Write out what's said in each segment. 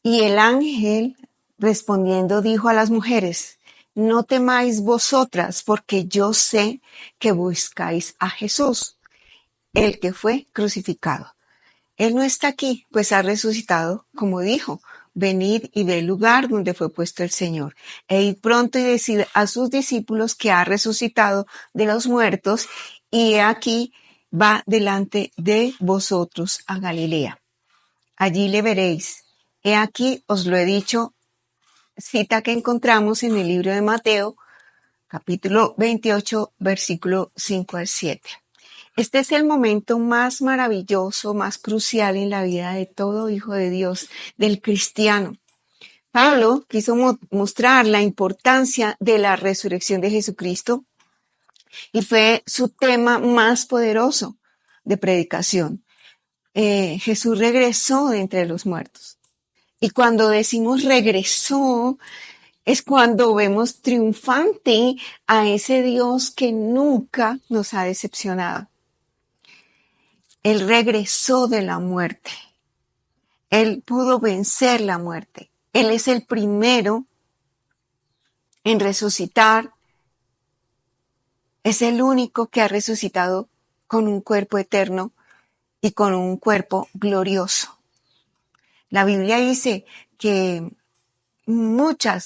Y el ángel respondiendo dijo a las mujeres: no temáis vosotras, porque yo sé que buscáis a Jesús, el que fue crucificado. Él no está aquí, pues ha resucitado, como dijo. Venid y ve el lugar donde fue puesto el Señor, e id pronto y decid a sus discípulos que ha resucitado de los muertos, y he aquí va delante de vosotros a Galilea. Allí le veréis. He aquí os lo he dicho, cita que encontramos en el libro de Mateo, capítulo 28, versículo 5 al 7. Este es el momento más maravilloso, más crucial en la vida de todo hijo de Dios, del cristiano. Pablo quiso mostrar la importancia de la resurrección de Jesucristo y fue su tema más poderoso de predicación. Jesús regresó de entre los muertos. Y cuando decimos regresó, es cuando vemos triunfante a ese Dios que nunca nos ha decepcionado. Él regresó de la muerte. Él pudo vencer la muerte. Él es el primero en resucitar. Es el único que ha resucitado con un cuerpo eterno y con un cuerpo glorioso. La Biblia dice que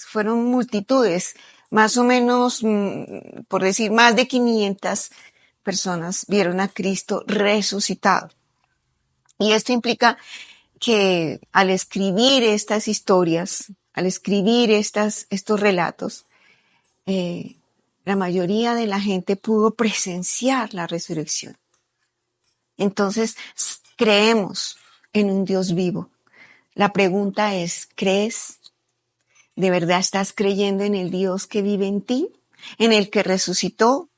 fueron multitudes, más o menos, por decir, más de 500 personas vieron a Cristo resucitado. Y esto implica que al escribir estas historias, al escribir estos relatos, la mayoría de la gente pudo presenciar la resurrección. Entonces, creemos en un Dios vivo. La pregunta es, ¿crees? ¿De verdad estás creyendo en el Dios que vive en ti? ¿En el que resucitó?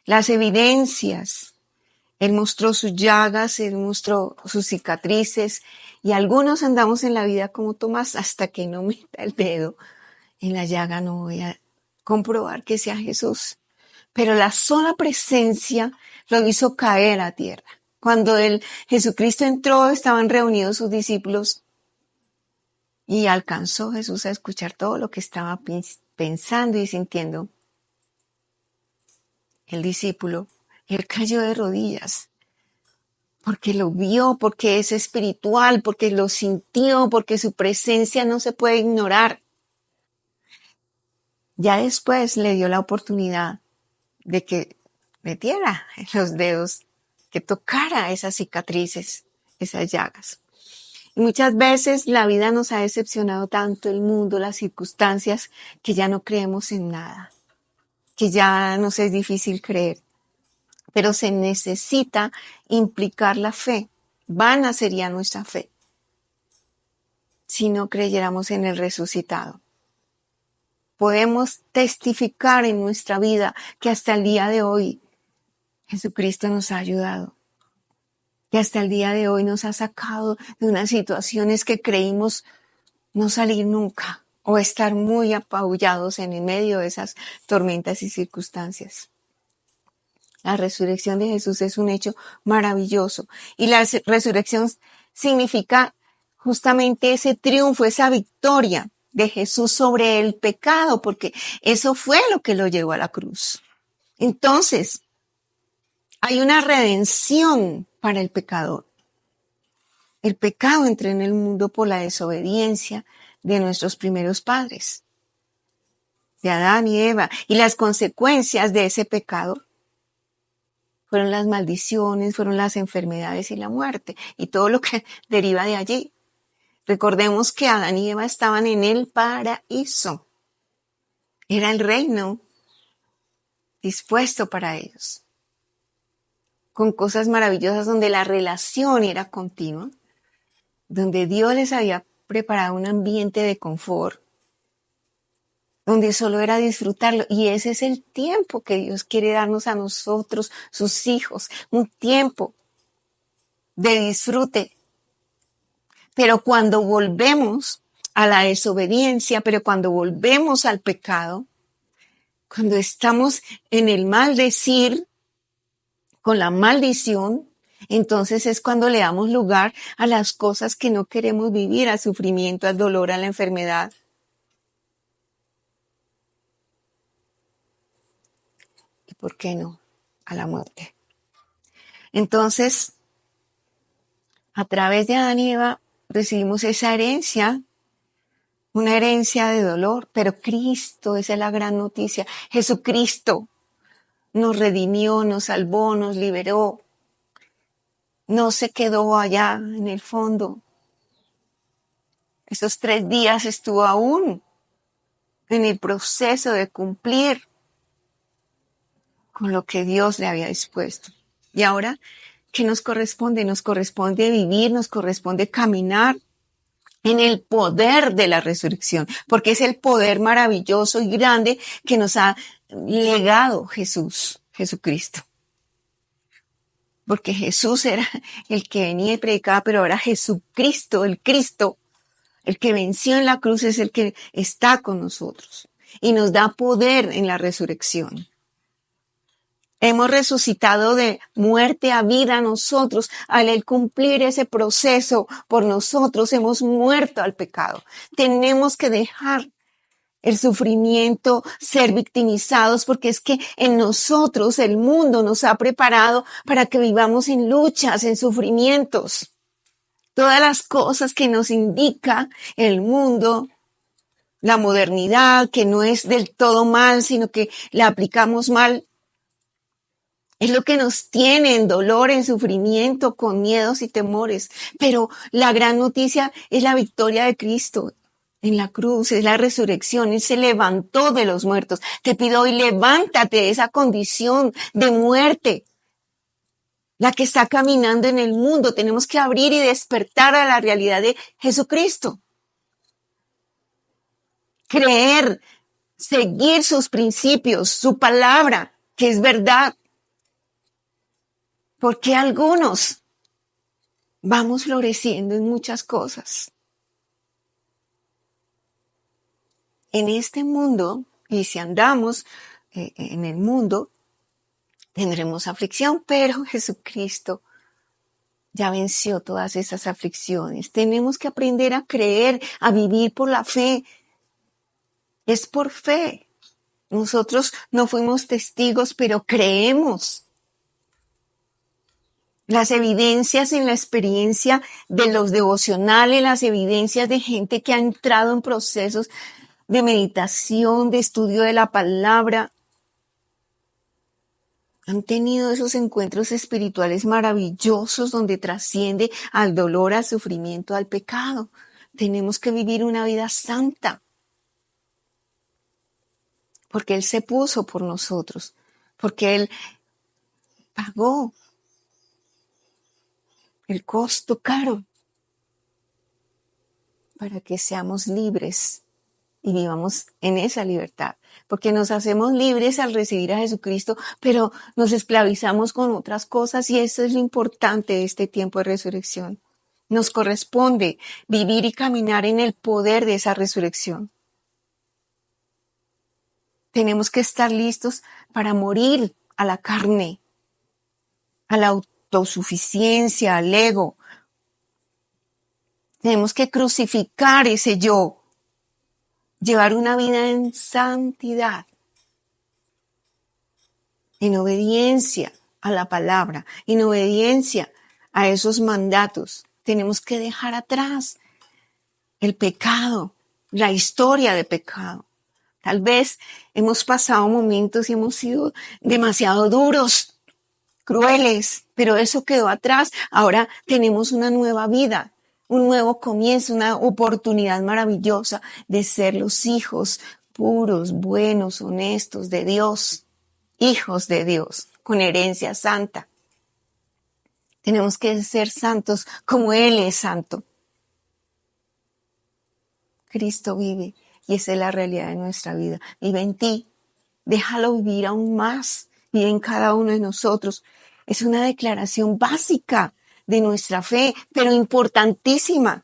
Las evidencias. Él mostró sus llagas, Él mostró sus cicatrices, y algunos andamos en la vida como Tomás, hasta que no meta el dedo en la llaga no voy a comprobar que sea Jesús. Pero la sola presencia lo hizo caer a tierra. Cuando Jesucristo entró, estaban reunidos sus discípulos y alcanzó Jesús a escuchar todo lo que estaba pensando y sintiendo el discípulo. Él cayó de rodillas porque lo vio, porque es espiritual, porque lo sintió, porque su presencia no se puede ignorar. Ya después le dio la oportunidad de que metiera en los dedos, que tocara esas cicatrices, esas llagas. Y muchas veces la vida nos ha decepcionado tanto, el mundo, las circunstancias, que ya no creemos en nada, que ya nos es difícil creer. Pero se necesita implicar la fe. Vana sería nuestra fe si no creyéramos en el resucitado. Podemos testificar en nuestra vida que hasta el día de hoy Jesucristo nos ha ayudado, que hasta el día de hoy nos ha sacado de unas situaciones que creímos no salir nunca o estar muy apabullados en el medio de esas tormentas y circunstancias. La resurrección de Jesús es un hecho maravilloso y la resurrección significa justamente ese triunfo, esa victoria de Jesús sobre el pecado, porque eso fue lo que lo llevó a la cruz. Entonces, hay una redención para el pecador. El pecado entró en el mundo por la desobediencia de nuestros primeros padres, de Adán y Eva, y las consecuencias de ese pecado fueron las maldiciones, fueron las enfermedades y la muerte, y todo lo que deriva de allí. Recordemos que Adán y Eva estaban en el paraíso. Era el reino dispuesto para ellos, con cosas maravillosas donde la relación era continua, donde Dios les había preparado un ambiente de confort, donde solo era disfrutarlo. Y ese es el tiempo que Dios quiere darnos a nosotros, sus hijos, un tiempo de disfrute. Pero cuando volvemos a la desobediencia, pero cuando volvemos al pecado, cuando estamos en el maldecir, con la maldición, Entonces es cuando le damos lugar a las cosas que no queremos vivir, al sufrimiento, al dolor, a la enfermedad. ¿Y por qué no? A la muerte. Entonces, a través de Adán y Eva recibimos esa herencia, una herencia de dolor, pero Cristo, esa es la gran noticia. Jesucristo nos redimió, nos salvó, nos liberó. No se quedó allá en el fondo. Esos 3 días estuvo aún en el proceso de cumplir con lo que Dios le había dispuesto. Y ahora, ¿qué nos corresponde? Nos corresponde vivir, nos corresponde caminar en el poder de la resurrección, porque es el poder maravilloso y grande que nos ha legado Jesucristo. Porque Jesús era el que venía y predicaba, pero ahora Jesucristo, el Cristo, el que venció en la cruz, es el que está con nosotros y nos da poder en la resurrección. Hemos resucitado de muerte a vida nosotros. Al él cumplir ese proceso por nosotros, hemos muerto al pecado. Tenemos que dejar el sufrimiento, ser victimizados, porque es que en nosotros el mundo nos ha preparado para que vivamos en luchas, en sufrimientos. Todas las cosas que nos indica el mundo, la modernidad, que no es del todo mal, sino que la aplicamos mal, es lo que nos tiene en dolor, en sufrimiento, con miedos y temores. Pero la gran noticia es la victoria de Cristo en la cruz, es la resurrección. Él se levantó de los muertos. Te pido hoy, levántate de esa condición de muerte, la que está caminando en el mundo. Tenemos que abrir y despertar a la realidad de Jesucristo. Creer, seguir sus principios, su palabra, que es verdad. Porque algunos vamos floreciendo en muchas cosas. En este mundo, y si andamos en el mundo, tendremos aflicción, pero Jesucristo ya venció todas esas aflicciones. Tenemos que aprender a creer, a vivir por la fe. Es por fe. Nosotros no fuimos testigos, pero creemos. Las evidencias en la experiencia de los devocionales, las evidencias de gente que ha entrado en procesos de meditación, de estudio de la palabra, han tenido esos encuentros espirituales maravillosos donde trasciende al dolor, al sufrimiento, al pecado. Tenemos que vivir una vida santa, porque Él se puso por nosotros, porque Él pagó el costo caro para que seamos libres y vivamos en esa libertad, porque nos hacemos libres al recibir a Jesucristo, pero nos esclavizamos con otras cosas y eso es lo importante de este tiempo de resurrección. Nos corresponde vivir y caminar en el poder de esa resurrección. Tenemos que estar listos para morir a la carne, a la autosuficiencia, al ego. Tenemos que crucificar ese yo, llevar una vida en santidad, en obediencia a la palabra, en obediencia a esos mandatos. Tenemos que dejar atrás el pecado, la historia de pecado. Tal vez hemos pasado momentos y hemos sido demasiado duros, crueles, pero eso quedó atrás. Ahora tenemos una nueva vida, un nuevo comienzo, una oportunidad maravillosa de ser los hijos puros, buenos, honestos de Dios, hijos de Dios, con herencia santa. Tenemos que ser santos como Él es santo. Cristo vive y esa es la realidad de nuestra vida. Vive en ti. Déjalo vivir aún más. Vive en cada uno de nosotros. Es una declaración básica de nuestra fe, pero importantísima.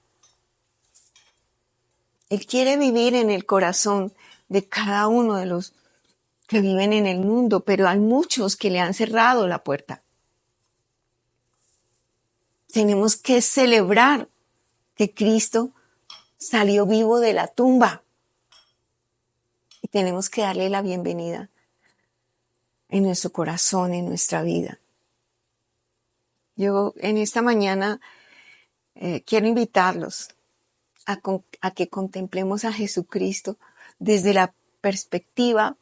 Él quiere vivir en el corazón de cada uno de los que viven en el mundo, pero hay muchos que le han cerrado la puerta. Tenemos que celebrar que Cristo salió vivo de la tumba. Y tenemos que darle la bienvenida en nuestro corazón, en nuestra vida. Yo en esta mañana quiero invitarlos a que contemplemos a Jesucristo desde la perspectiva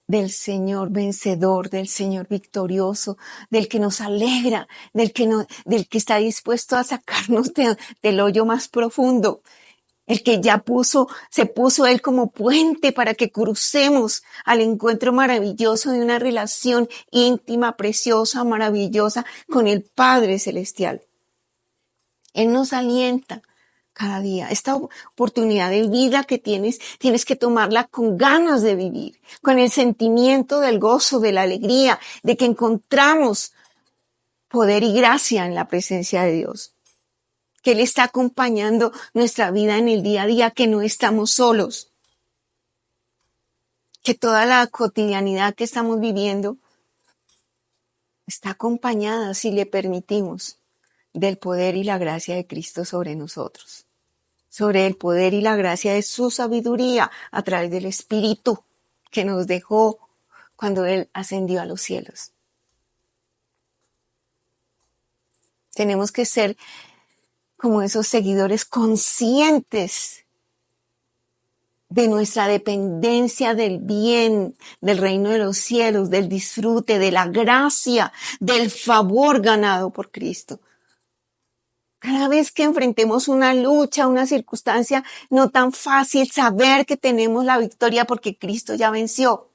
del Señor vencedor, del Señor victorioso, del que nos alegra, del que está dispuesto a sacarnos del hoyo más profundo, el que ya se puso Él como puente para que crucemos al encuentro maravilloso de una relación íntima, preciosa, maravillosa con el Padre Celestial. Él nos alienta cada día. Esta oportunidad de vida que tienes que tomarla con ganas de vivir, con el sentimiento del gozo, de la alegría, de que encontramos poder y gracia en la presencia de Dios. Que Él está acompañando nuestra vida en el día a día, que no estamos solos. Que toda la cotidianidad que estamos viviendo está acompañada, si le permitimos, del poder y la gracia de Cristo sobre nosotros. Sobre el poder y la gracia de su sabiduría a través del Espíritu que nos dejó cuando Él ascendió a los cielos. Tenemos que ser como esos seguidores conscientes de nuestra dependencia del bien, del reino de los cielos, del disfrute, de la gracia, del favor ganado por Cristo. Cada vez que enfrentemos una lucha, una circunstancia no tan fácil, saber que tenemos la victoria porque Cristo ya venció.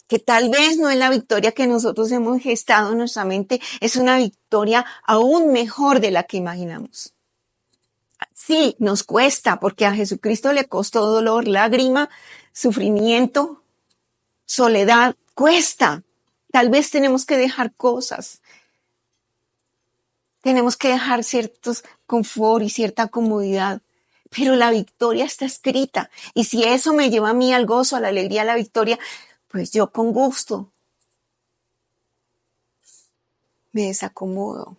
Que tal vez no es la victoria que nosotros hemos gestado en nuestra mente, es una victoria aún mejor de la que imaginamos. Sí, nos cuesta, porque a Jesucristo le costó dolor, lágrima, sufrimiento, soledad, cuesta. Tal vez tenemos que dejar cosas. Tenemos que dejar ciertos confort y cierta comodidad. Pero la victoria está escrita. Y si eso me lleva a mí al gozo, a la alegría, a la victoria, pues yo con gusto me desacomodo.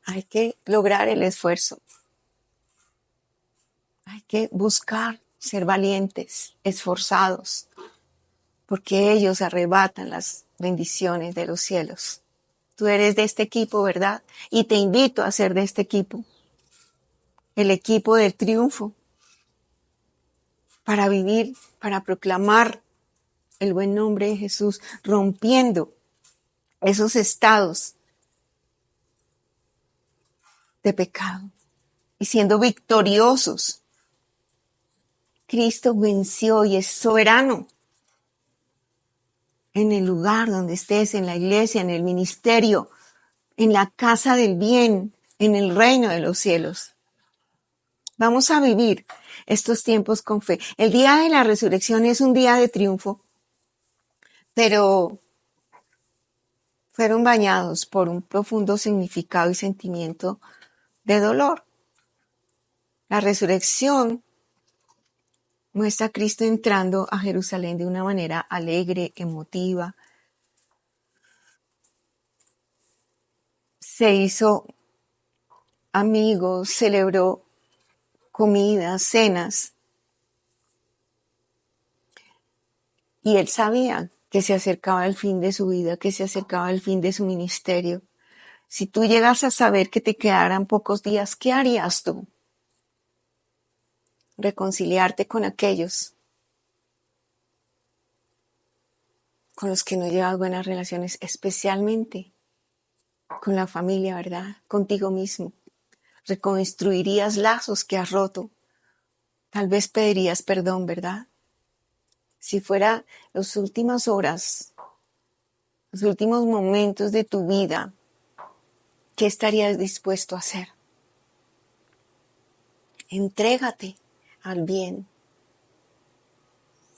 Hay que lograr el esfuerzo. Hay que buscar ser valientes, esforzados, porque ellos arrebatan las bendiciones de los cielos. Tú eres de este equipo, ¿verdad? Y te invito a ser de este equipo. El equipo del triunfo. Para vivir, para proclamar el buen nombre de Jesús, rompiendo esos estados de pecado y siendo victoriosos. Cristo venció y es soberano. En el lugar donde estés, en la iglesia, en el ministerio, en la casa del bien, en el reino de los cielos. Vamos a vivir estos tiempos con fe. El día de la resurrección es un día de triunfo, pero fueron bañados por un profundo significado y sentimiento de dolor. La resurrección muestra a Cristo entrando a Jerusalén de una manera alegre, emotiva. Se hizo amigos, celebró comidas, cenas. Y él sabía que se acercaba el fin de su vida, que se acercaba el fin de su ministerio. Si tú llegas a saber que te quedaran pocos días, ¿qué harías tú? Reconciliarte con aquellos con los que no llevas buenas relaciones, especialmente con la familia, ¿verdad? Contigo mismo. Reconstruirías lazos que has roto. Tal vez pedirías perdón, ¿verdad? Si fuera las últimas horas, los últimos momentos de tu vida, ¿qué estarías dispuesto a hacer? Entrégate al bien.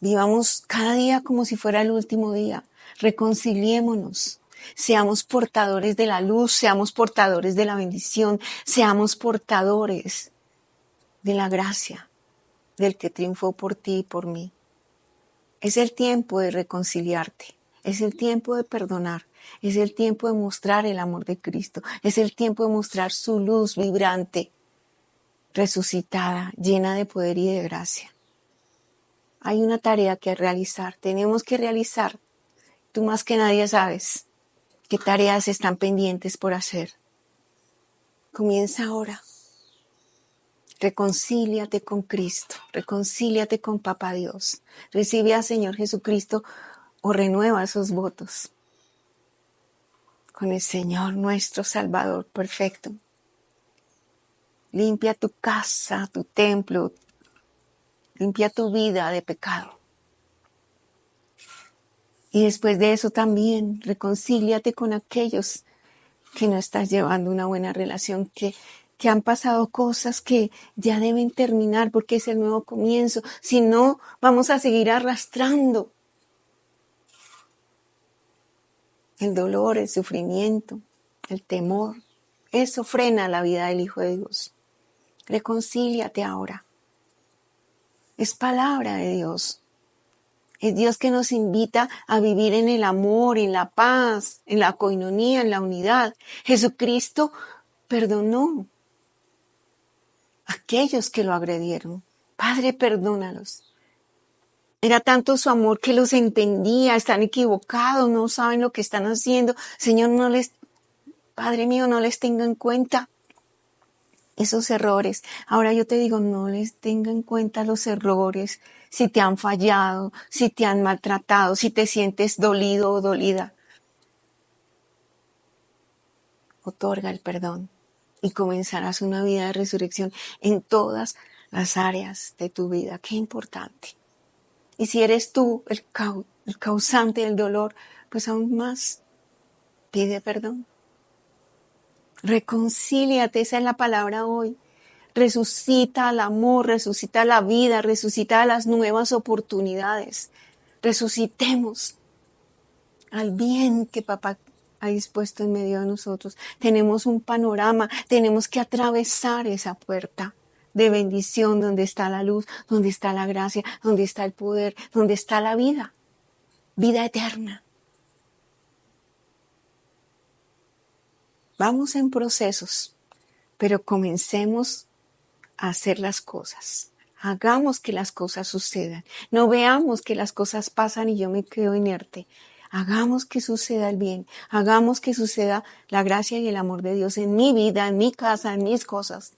Vivamos cada día como si fuera el último día. Reconciliémonos. Seamos portadores de la luz, seamos portadores de la bendición, seamos portadores de la gracia del que triunfó por ti y por mí. Es el tiempo de reconciliarte, es el tiempo de perdonar, es el tiempo de mostrar el amor de Cristo, es el tiempo de mostrar su luz vibrante, resucitada, llena de poder y de gracia. Hay una tarea que realizar, tenemos que realizar. Tú más que nadie sabes qué tareas están pendientes por hacer. Comienza ahora. Reconcíliate con Cristo, reconcíliate con Papá Dios. Recibe al Señor Jesucristo o renueva esos votos con el Señor nuestro Salvador perfecto. Limpia tu casa, tu templo, limpia tu vida de pecado. Y después de eso también reconcíliate con aquellos que no estás llevando una buena relación, que han pasado cosas que ya deben terminar porque es el nuevo comienzo. Si no, vamos a seguir arrastrando el dolor, el sufrimiento, el temor. Eso frena la vida del Hijo de Dios. Reconcíliate ahora. Es palabra de Dios. Es Dios que nos invita a vivir en el amor, en la paz, en la coinonía, en la unidad. Jesucristo perdonó a aquellos que lo agredieron. Padre, perdónalos. Era tanto su amor que los entendía, están equivocados, no saben lo que están haciendo. Señor, Padre mío, no les tenga en cuenta esos errores. Ahora yo te digo, no les tenga en cuenta los errores, si te han fallado, si te han maltratado, si te sientes dolido o dolida. Otorga el perdón y comenzarás una vida de resurrección en todas las áreas de tu vida. Qué importante. Y si eres tú el causante del dolor, pues aún más pide perdón. Reconcíliate, esa es la palabra hoy. Resucita el amor, resucita la vida, resucita las nuevas oportunidades. Resucitemos al bien que Papá ha dispuesto en medio de nosotros. Tenemos un panorama, tenemos que atravesar esa puerta de bendición donde está la luz, donde está la gracia, donde está el poder, donde está la vida, vida eterna. Vamos en procesos, pero comencemos a hacer las cosas. Hagamos que las cosas sucedan. No veamos que las cosas pasan y yo me quedo inerte. Hagamos que suceda el bien. Hagamos que suceda la gracia y el amor de Dios en mi vida, en mi casa, en mis cosas,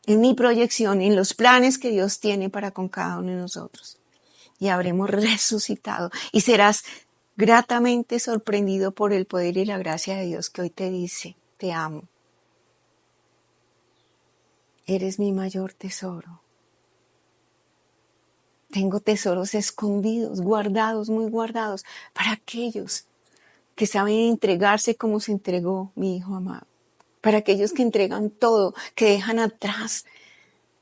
en mi proyección, en los planes que Dios tiene para con cada uno de nosotros. Y habremos resucitado y serás gratamente sorprendido por el poder y la gracia de Dios que hoy te dice, te amo. Eres mi mayor tesoro. Tengo tesoros escondidos, guardados, muy guardados, para aquellos que saben entregarse como se entregó mi Hijo amado. Para aquellos que entregan todo, que dejan atrás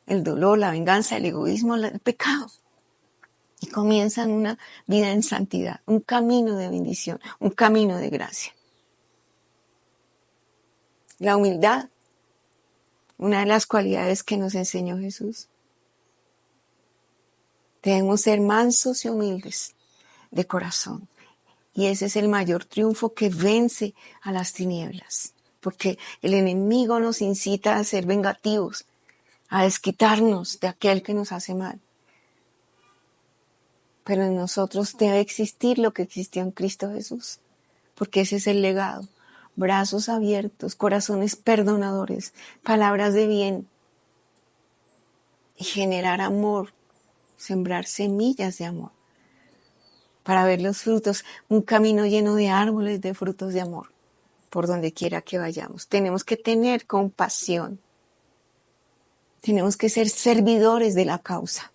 el dolor, la venganza, el egoísmo, el pecado. Y comienzan una vida en santidad, un camino de bendición, un camino de gracia. La humildad, una de las cualidades que nos enseñó Jesús. Debemos ser mansos y humildes de corazón. Y ese es el mayor triunfo que vence a las tinieblas. Porque el enemigo nos incita a ser vengativos, a desquitarnos de aquel que nos hace mal. Pero en nosotros debe existir lo que existió en Cristo Jesús. Porque ese es el legado. Brazos abiertos, corazones perdonadores, palabras de bien. Y generar amor, sembrar semillas de amor. Para ver los frutos, un camino lleno de árboles de frutos de amor, por donde quiera que vayamos. Tenemos que tener compasión. Tenemos que ser servidores de la causa,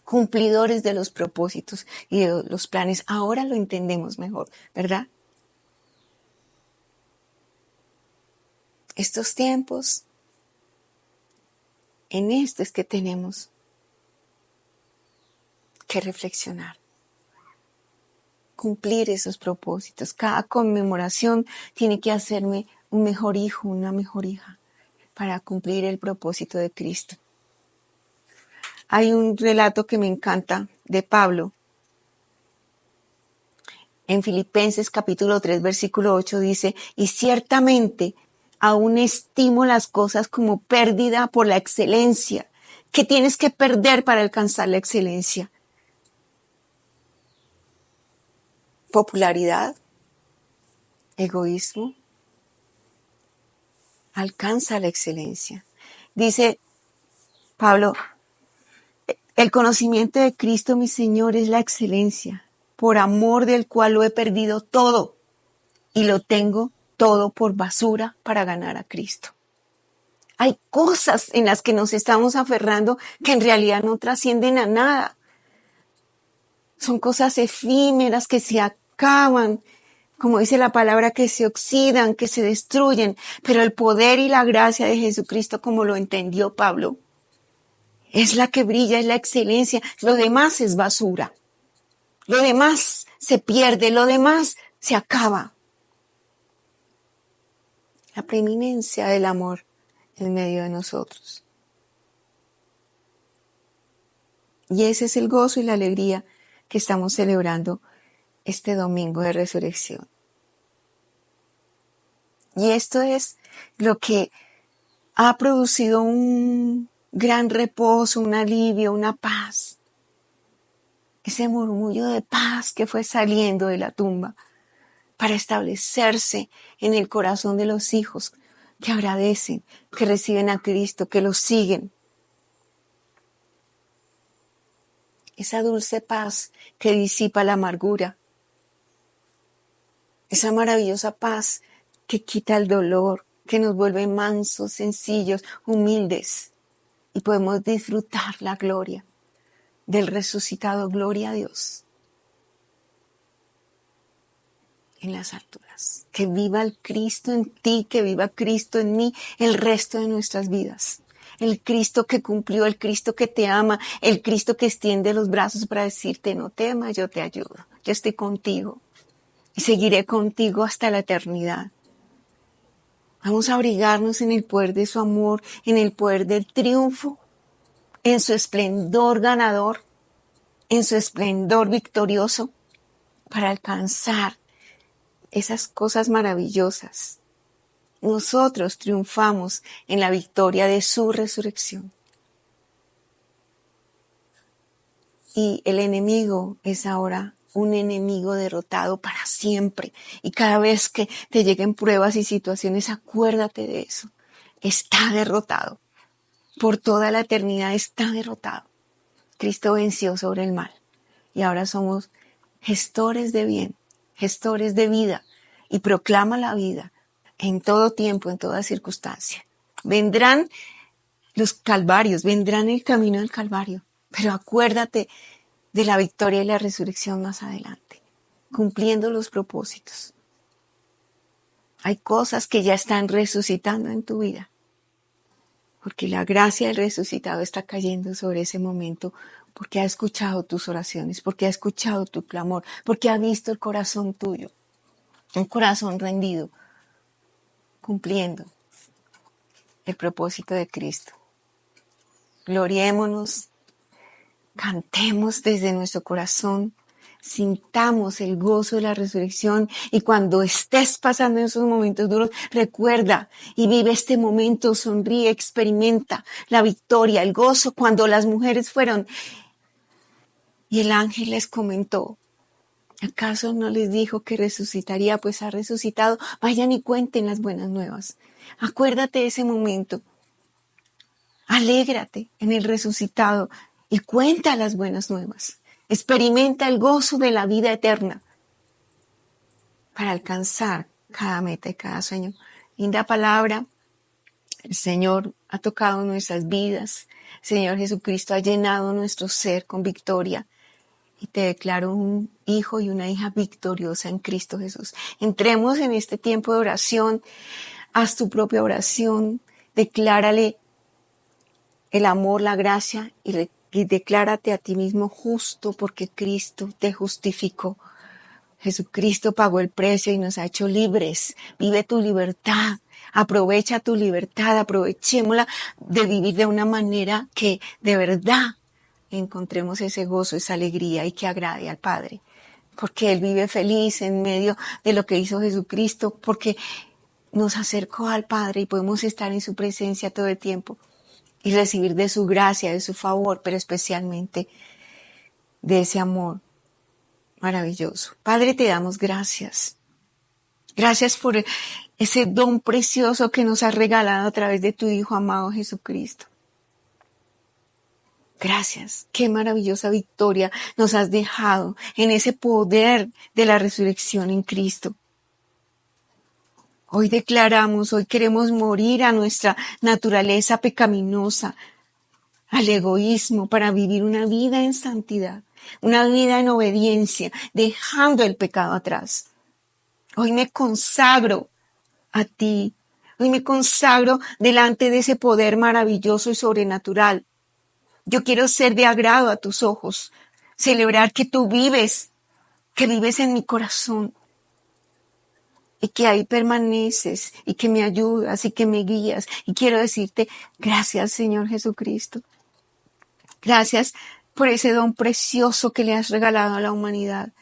cumplidores de los propósitos y de los planes. Ahora lo entendemos mejor, ¿verdad? Estos tiempos, en esto es que tenemos que reflexionar. Cumplir esos propósitos. Cada conmemoración tiene que hacerme un mejor hijo, una mejor hija, para cumplir el propósito de Cristo. Hay un relato que me encanta de Pablo, En Filipenses capítulo 3, versículo 8 dice, y ciertamente aún estimo las cosas como pérdida por la excelencia. ¿Qué tienes que perder para alcanzar la excelencia? Popularidad, egoísmo. Alcanza la excelencia. Dice Pablo, el conocimiento de Cristo mi Señor es la excelencia, por amor del cual lo he perdido todo y lo tengo todo por basura para ganar a Cristo. Hay cosas en las que nos estamos aferrando que en realidad no trascienden a nada. Son cosas efímeras que se acaban, como dice la palabra, que se oxidan, que se destruyen. Pero el poder y la gracia de Jesucristo, como lo entendió Pablo, es la que brilla, es la excelencia. Lo demás es basura. Lo demás se pierde, lo demás se acaba. La preeminencia del amor en medio de nosotros. Y ese es el gozo y la alegría que estamos celebrando este domingo de resurrección. Y esto es lo que ha producido un gran reposo, un alivio, una paz. Ese murmullo de paz que fue saliendo de la tumba para establecerse en el corazón de los hijos que agradecen, que reciben a Cristo, que lo siguen. Esa dulce paz que disipa la amargura. Esa maravillosa paz que quita el dolor, que nos vuelve mansos, sencillos, humildes. Y podemos disfrutar la gloria del resucitado. Gloria a Dios. En las alturas. Que viva el Cristo en ti, que viva Cristo en mí el resto de nuestras vidas. El Cristo que cumplió, el Cristo que te ama, el Cristo que extiende los brazos para decirte, no temas, yo te ayudo, yo estoy contigo y seguiré contigo hasta la eternidad. Vamos a abrigarnos en el poder de su amor, en el poder del triunfo, en su esplendor ganador, en su esplendor victorioso, para alcanzar esas cosas maravillosas. Nosotros triunfamos en la victoria de su resurrección. Y el enemigo es ahora un enemigo derrotado para siempre. Y cada vez que te lleguen pruebas y situaciones, acuérdate de eso. Está derrotado. Por toda la eternidad está derrotado. Cristo venció sobre el mal. Y ahora somos gestores de bien, gestores de vida. Y proclama la vida en todo tiempo, en toda circunstancia. Vendrán los calvarios, vendrán el camino del Calvario. Pero acuérdate de la victoria y la resurrección más adelante, cumpliendo los propósitos. Hay cosas que ya están resucitando en tu vida, porque la gracia del resucitado está cayendo sobre ese momento, porque ha escuchado tus oraciones, porque ha escuchado tu clamor, porque ha visto el corazón tuyo, un corazón rendido, cumpliendo el propósito de Cristo. Gloriémonos, cantemos desde nuestro corazón, sintamos el gozo de la resurrección y cuando estés pasando esos momentos duros, recuerda y vive este momento, sonríe, experimenta la victoria, el gozo. Cuando las mujeres fueron y el ángel les comentó, ¿acaso no les dijo que resucitaría? Pues ha resucitado. Vayan y cuenten las buenas nuevas. Acuérdate de ese momento. Alégrate en el resucitado y cuenta las buenas nuevas. Experimenta el gozo de la vida eterna para alcanzar cada meta y cada sueño. Linda palabra. El Señor ha tocado nuestras vidas. El Señor Jesucristo ha llenado nuestro ser con victoria. Y te declaro un hijo y una hija victoriosa en Cristo Jesús. Entremos en este tiempo de oración. Haz tu propia oración. Declárale el amor, la gracia y declárate a ti mismo justo porque Cristo te justificó. Jesucristo pagó el precio y nos ha hecho libres. Vive tu libertad. Aprovecha tu libertad. Aprovechémosla de vivir de una manera que de verdad encontremos ese gozo, esa alegría y que agrade al Padre. porque Él vive feliz en medio de lo que hizo Jesucristo, porque nos acercó al Padre y podemos estar en su presencia todo el tiempo y recibir de su gracia, de su favor, pero especialmente de ese amor maravilloso. Padre, te damos gracias. Gracias por ese don precioso que nos has regalado a través de tu Hijo amado Jesucristo. Gracias. Qué maravillosa victoria nos has dejado en ese poder de la resurrección en Cristo. Hoy declaramos, hoy queremos morir a nuestra naturaleza pecaminosa, al egoísmo, para vivir una vida en santidad, una vida en obediencia, dejando el pecado atrás. Hoy me consagro a ti. Hoy me consagro delante de ese poder maravilloso y sobrenatural. Yo quiero ser de agrado a tus ojos, celebrar que tú vives, que vives en mi corazón y que ahí permaneces y que me ayudas y que me guías. Y quiero decirte, gracias Señor Jesucristo. Gracias por ese don precioso que le has regalado a la humanidad.